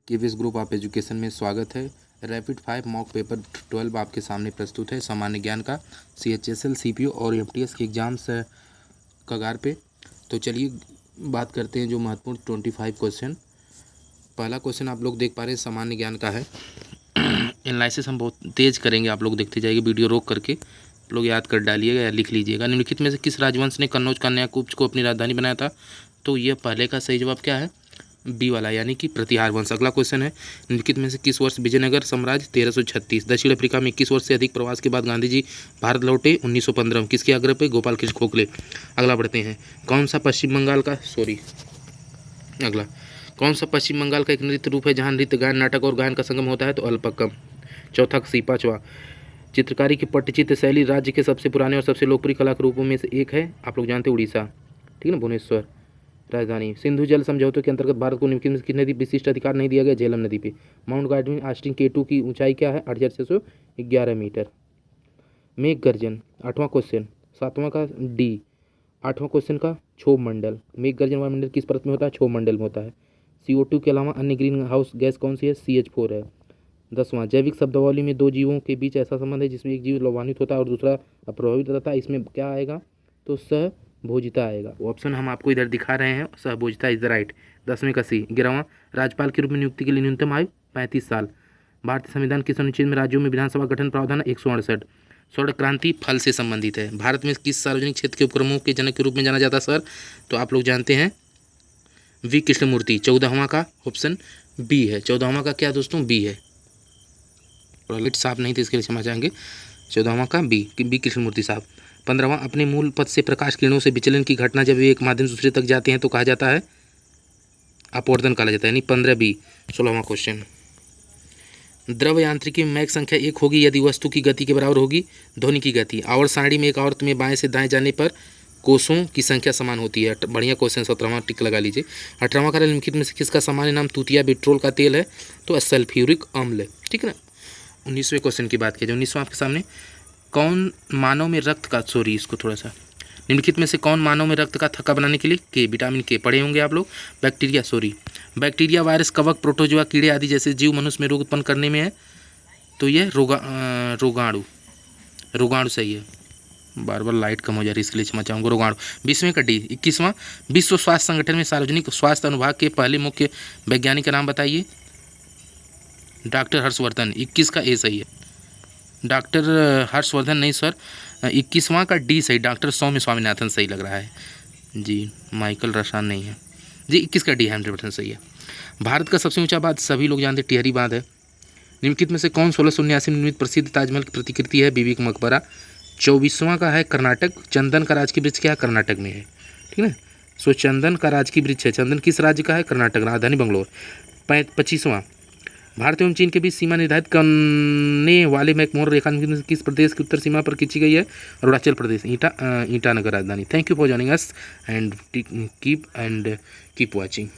KVS group of education में स्वागत है। रैपिड 5 मॉक पेपर 12 आपके सामने प्रस्तुत है। सामान्य ज्ञान का CHSL CPU और FTS के एग्जाम्स कगार पे। तो चलिए बात करते हैं जो महत्वपूर्ण 25 क्वेश्चन। पहला क्वेश्चन आप लोग देख पा रहे हैं, सामान्य ज्ञान का है। एनालिसिस हम बहुत तेज़ करेंगे, आप लोग देखते जाइए, वीडियो रोक करके आप लोग याद कर डालिएगा या लिख लीजिएगा। निम्नलिखित में से किस राजवंश ने कन्नौज कन्याकुब्ज को अपनी राजधानी बनाया था? तो यह पहले का सही जवाब क्या है? बी वाला, यानी कि प्रतिहार वंश। अगला क्वेश्चन है, निम्नलिखित में से किस वर्ष विजयनगर साम्राज्य 1336? दक्षिण अफ्रीका में 21 वर्ष से अधिक प्रवास के बाद गांधी जी भारत लौटे 1915 में? किसके आग्रह पे? गोपाल कृष्ण गोखले। अगला बढ़ते हैं, कौन सा पश्चिम बंगाल का एक नृत्य रूप है जहाँ नृत्य, गायन, नाटक और गायन का संगम होता है? तो अल्पक्कम। चौथा सी, पाँचवा, चित्रकारी की पट्टचित्र शैली राज्य के सबसे पुराने और सबसे लोकप्रिय कला के रूपों में से एक है। आप लोग जानते हैं उड़ीसा, ठीक है ना, भुवनेश्वर राजधानी। सिंधु जल समझौते के अंतर्गत भारत को निम्नलिखित में किस नदी विशिष्ट अधिकार नहीं दिया गया? झेलम नदी पे। माउंट गार्डन आस्टिन K2 की ऊंचाई क्या है? 8611 मीटर। मेघ गर्जन, 8वां क्वेश्चन, 7वां का डी, 8वां क्वेश्चन का क्षोभ मंडल। मेघ गर्जन वायुमंडल किस परत में होता है? क्षोभ मंडल में होता है। CO2 के अलावा अन्य ग्रीन हाउस गैस कौन सी है? CH4 है। 10वां, जैविक शब्दावली में दो जीवों के बीच ऐसा संबंध है जिसमें एक जीव लाभान्वित होता है और दूसरा अप्रभावित रहता है, इसमें क्या आएगा? तो सहभोजिता आएगा। वो ऑप्शन हम आपको इधर दिखा रहे हैं, सहभोजिता इज द राइट। 10वें का सी। 11वां, राज्यपाल के रूप में नियुक्ति के लिए न्यूनतम आयु 35 साल। भारतीय संविधान किस अनुच्छेद में राज्यों में विधानसभा गठन प्रावधान? 168। स्वर्ण क्रांति फल से संबंधित है। भारत में किस सार्वजनिक क्षेत्र के उपक्रमों के जनक के रूप में जाना जाता है सर? तो आप लोग जानते हैं V कृष्णमूर्ति। 14वां का ऑप्शन बी है। 14वां का क्या दोस्तों? बी है। टॉयलेट साफ नहीं थे इसके लिए क्षमा चाहेंगे। 14वां का बी कृष्णमूर्ति साहब। 15वां, अपने मूल पथ से प्रकाश किरणों से विचलन की घटना जब एक माध्यम से दूसरे तक जाते हैं तो कहा जाता है? अपवर्तन कहा जाता है, यानी 15B। 16वां क्वेश्चन, द्रव यांत्रिकी में मैक संख्या 1 होगी यदि वस्तु की गति के बराबर होगी ध्वनि की गति। आवर्त सारणी में एक आवर्त में बाएं से दाएं जाने पर कोषों की संख्या समान होती है। बढ़िया क्वेश्चन। 17वां टिक लगा लीजिए। 18वां का, निम्नलिखित में से किसका सामान्य नाम तूतिया पेट्रोल का तेल है? तो सल्फ्यूरिक अम्ल, ठीक है ना। 19वें क्वेश्चन की बात की जाए, 19वां आपके सामने, कौन मानव में रक्त का, इसको थोड़ा सा, निम्नलिखित में से कौन मानव में रक्त का थक्का बनाने के लिए? के, विटामिन के, पढ़े होंगे आप लोग। बैक्टीरिया, वायरस, कवक, प्रोटोजोआ, कीड़े आदि जैसे जीव मनुष्य में रोग उत्पन्न करने में है? तो यह रोगाणु सही है। बार बार लाइट कम हो जा रही है इसके लिए क्षमा चाहूँगा। रोगाणु। 20वें का डी। 21वां, विश्व स्वास्थ्य संगठन में सार्वजनिक स्वास्थ्य अनुभाग के पहले मुख्य वैज्ञानिक का नाम बताइए? डॉक्टर हर्षवर्धन। 21 का ए सही है। डॉक्टर हर्षवर्धन नहीं सर, 21वां का डी सही, डॉक्टर सौम्य स्वामीनाथन सही लग रहा है जी, माइकल रसान नहीं है जी। 21 का डी 100% सही है। भारत का सबसे ऊंचा बांध सभी लोग जानते हैं टिहरी बांध है। निम्नलिखित में से कौन 1679 में निर्मित प्रसिद्ध ताजमहल की प्रतिकृति है? बीबी का मकबरा। 24वां का है कर्नाटक, चंदन का राजकीय वृक्ष क्या है? कर्नाटक में है, ठीक है ना। सो चंदन का राजकीय वृक्ष है। चंदन किस राज्य का है? कर्नाटक, राजधानी बंगलोर। 25वां, भारत एवं चीन के बीच सीमा निर्धारित करने वाले मैकमोहन रेखा किस प्रदेश की उत्तर सीमा पर खींची गई है? अरुणाचल प्रदेश, ईटानगर राजधानी। Thank you for joining us and keep watching.